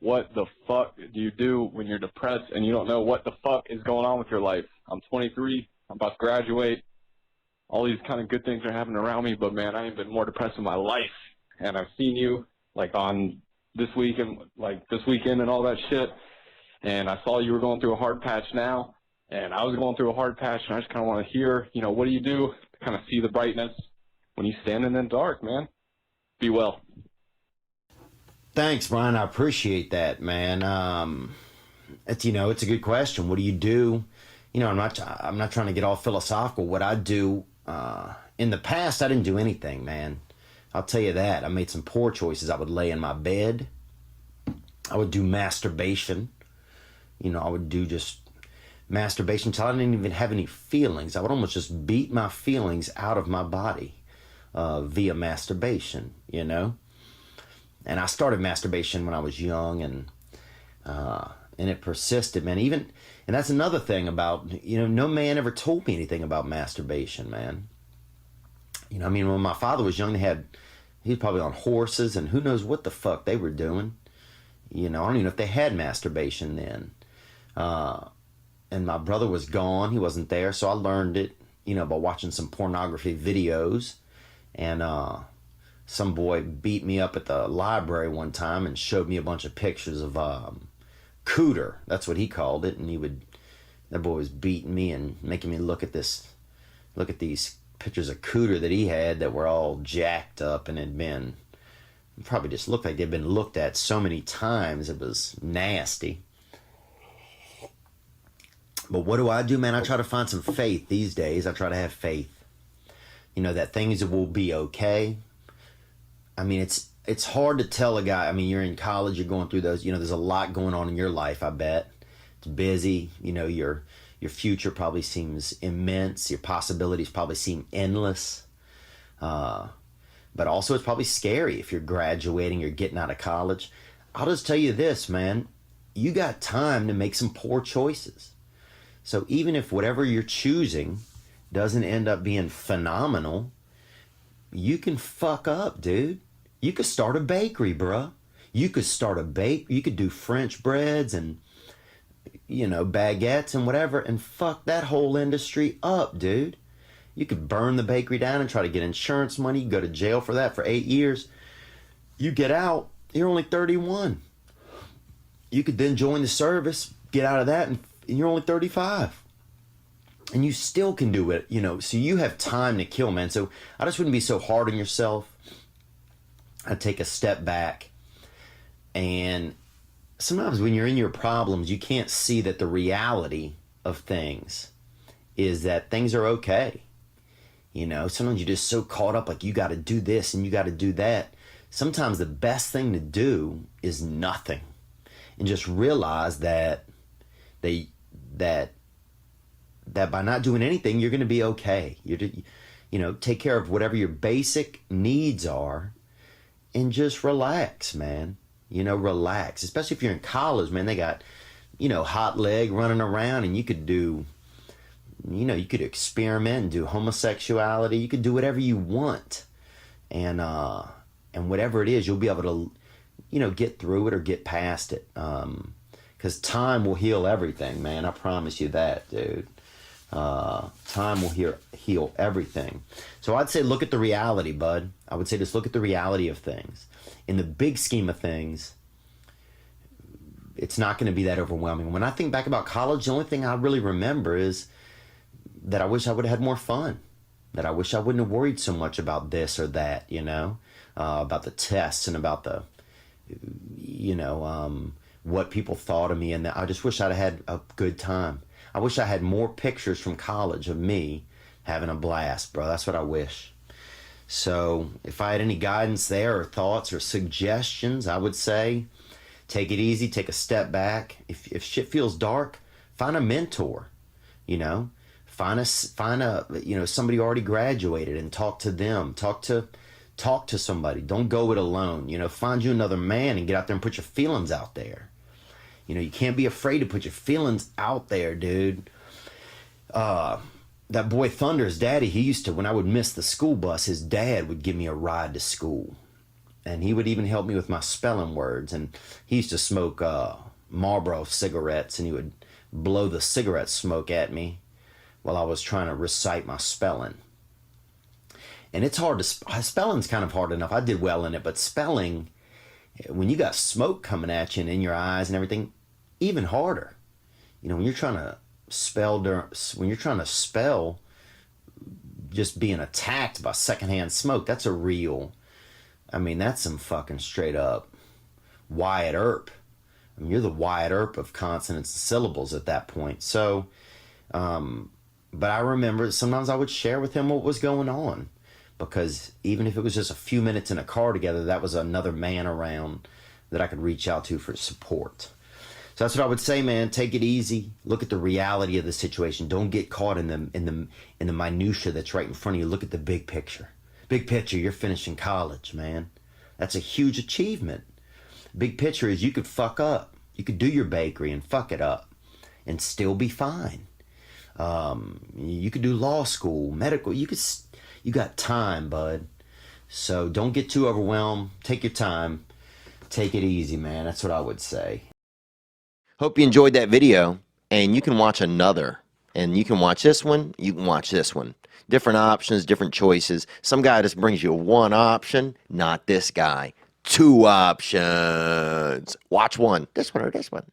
what the fuck do you do when you're depressed and you don't know what the fuck is going on with your life? I'm 23. I'm about to graduate. All these kind of good things are happening around me, but man, I ain't been more depressed in my life. And I've seen you like on this week and like this weekend and all that shit. And I saw you were going through a hard patch now, and I was going through a hard patch, and I just kind of want to hear, you know, what do you do to kind of see the brightness when you stand in the dark, man? Be well. Thanks, Brian. I appreciate that, man. It's a good question. What do you do? You know, I'm not trying to get all philosophical. What I do, in the past, I didn't do anything, man. I'll tell you that. I made some poor choices. I would lay in my bed. I would do masturbation. You know, I would do just masturbation until I didn't even have any feelings. I would almost just beat my feelings out of my body via masturbation, you know. And I started masturbation when I was young, and it persisted, man. And that's another thing about, you know, no man ever told me anything about masturbation, man. You know, I mean, when my father was young, he was probably on horses, and who knows what the fuck they were doing. You know, I don't even know if they had masturbation then. And my brother was gone. He wasn't there. So I learned it, you know, by watching some pornography videos. And some boy beat me up at the library one time and showed me a bunch of pictures of cooter. That's what he called it. And that boy was beating me and making me look at these pictures of cooter that he had that were all jacked up and had been, probably just looked like they'd been looked at so many times. It was nasty. But what do, man? I try to find some faith these days. I try to have faith, you know, that things will be okay. I mean, it's hard to tell a guy. I mean, you're in college, you're going through those, you know, there's a lot going on in your life, I bet. It's busy, you know, your future probably seems immense. Your possibilities probably seem endless. But also it's probably scary if you're graduating, you're getting out of college. I'll just tell you this, man. You got time to make some poor choices. So even if whatever you're choosing doesn't end up being phenomenal, you can fuck up, dude. You could start a bakery, bruh. You could do French breads and, you know, baguettes and whatever, and fuck that whole industry up, dude. You could burn the bakery down and try to get insurance money. You go to jail for that for 8 years. You get out, you're only 31. You could then join the service, get out of that, and you're only 35. And you still can do it, you know, so you have time to kill, man. So I just wouldn't be so hard on yourself. I'd take a step back. And sometimes when you're in your problems, you can't see that the reality of things is that things are okay. You know, sometimes you're just so caught up, like you got to do this and you got to do that. Sometimes the best thing to do is nothing, and just realize that by not doing anything, you're going to be okay. You know, take care of whatever your basic needs are, and just relax, man. You know, relax. Especially if you're in college, man. They got, you know, hot leg running around, and you could do, you know, you could experiment and do homosexuality. You could do whatever you want, and whatever it is, you'll be able to, you know, get through it or get past it. Because time will heal everything, man. I promise you that, dude. Time will heal everything. So I'd say look at the reality, bud. I would say just look at the reality of things. In the big scheme of things, it's not going to be that overwhelming. When I think back about college, the only thing I really remember is that I wish I would have had more fun. That I wish I wouldn't have worried so much about this or that, you know, about the tests and about the, you know, what people thought of me. And I just wish I'd had a good time. I wish I had more pictures from college of me having a blast, bro. That's what I wish. So if I had any guidance there or thoughts or suggestions, I would say take it easy, take a step back. If shit feels dark, find a mentor, you know. Find a you know, somebody who already graduated and talk to them. Talk to somebody. Don't go it alone. You know, find you another man and get out there and put your feelings out there. You know, you can't be afraid to put your feelings out there, dude. That boy Thunder's daddy, he used to, when I would miss the school bus, his dad would give me a ride to school. And he would even help me with my spelling words. And he used to smoke Marlboro cigarettes, and he would blow the cigarette smoke at me while I was trying to recite my spelling. And it's hard to spelling's kind of hard enough. I did well in it, but spelling, when you got smoke coming at you and in your eyes and everything, even harder. You know, when you're trying to spell just being attacked by secondhand smoke, that's that's some fucking straight up Wyatt Earp. I mean, you're the Wyatt Earp of consonants and syllables at that point. So, but I remember sometimes I would share with him what was going on, because even if it was just a few minutes in a car together, that was another man around that I could reach out to for support. So that's what I would say, man. Take it easy. Look at the reality of the situation. Don't get caught in the minutia that's right in front of you. Look at the big picture. Big picture, you're finishing college, man. That's a huge achievement. Big picture is you could fuck up. You could do your bakery and fuck it up and still be fine. You could do law school, medical. You got time, bud. So don't get too overwhelmed. Take your time. Take it easy, man. That's what I would say. Hope you enjoyed that video, and you can watch another. And you can watch this one, you can watch this one. Different options, different choices. Some guy just brings you one option, not this guy. Two options. Watch one, this one or this one.